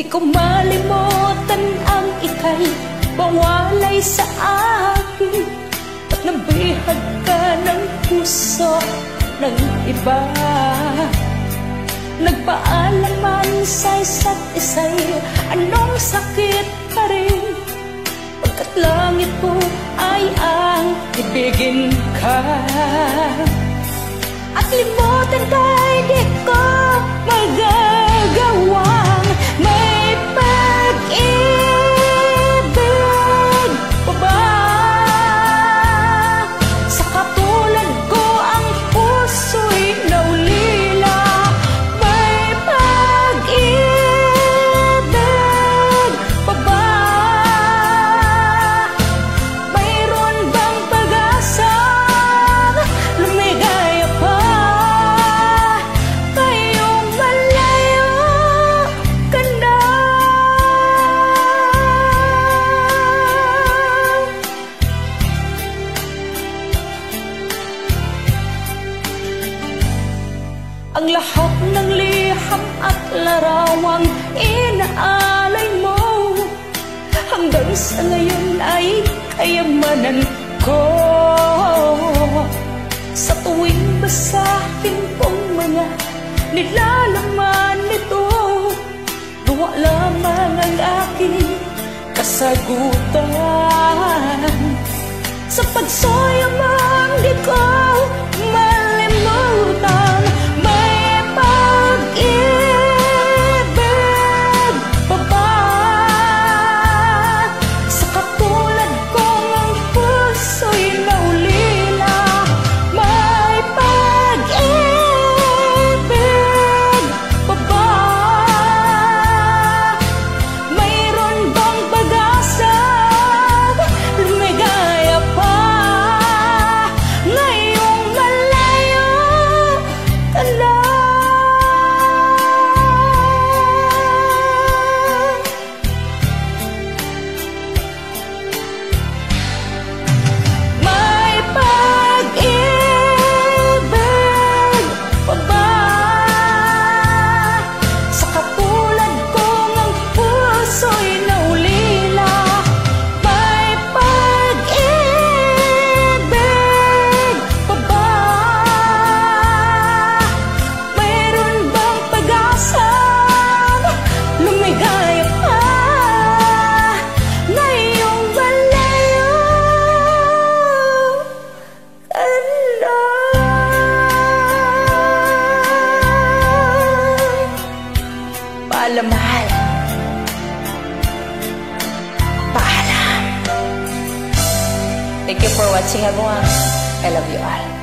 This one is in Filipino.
Di ko malimutan ang ika'y bawalay sa akin at nabihag ka ng puso ng iba. Nagpaalaman sa isa't isa'y anong sakit pa rin, pagkat langit po ay ang ibigin ka. At limutan ka'y di ko magagawang may pag-ibig pa ba? Sa katulad ko ang puso'y naulila. May pag-ibig pa ba? Mayroon bang pag-asa lumigaya pa? Ngayong malayo ka na. Ang lahat ng liham at larawang inaalay mo hanggang sa ngayon ay kayamanan ko. Sa tuwing basahin kong mga nilalaman nito, gawa lamang ang aking kasagutan. Sa pagsayamang di ko malimutan, may pag-ibig pa ba? Sa katulad kong ang puso'y naulila. May pag-ibig pa ba? Mayroon bang pag-asa lumigaya pa? Ngayong malayo ka na. May pag-ibig pa ba? Sa katulad kong ang puso'y naulila. May pag-ibig pa ba? Mayroon bang pag-asa lumigaya pa? Ngayong malayo ka na. Paalam, mahal. Paalam. Thank you for watching, everyone. I love you all.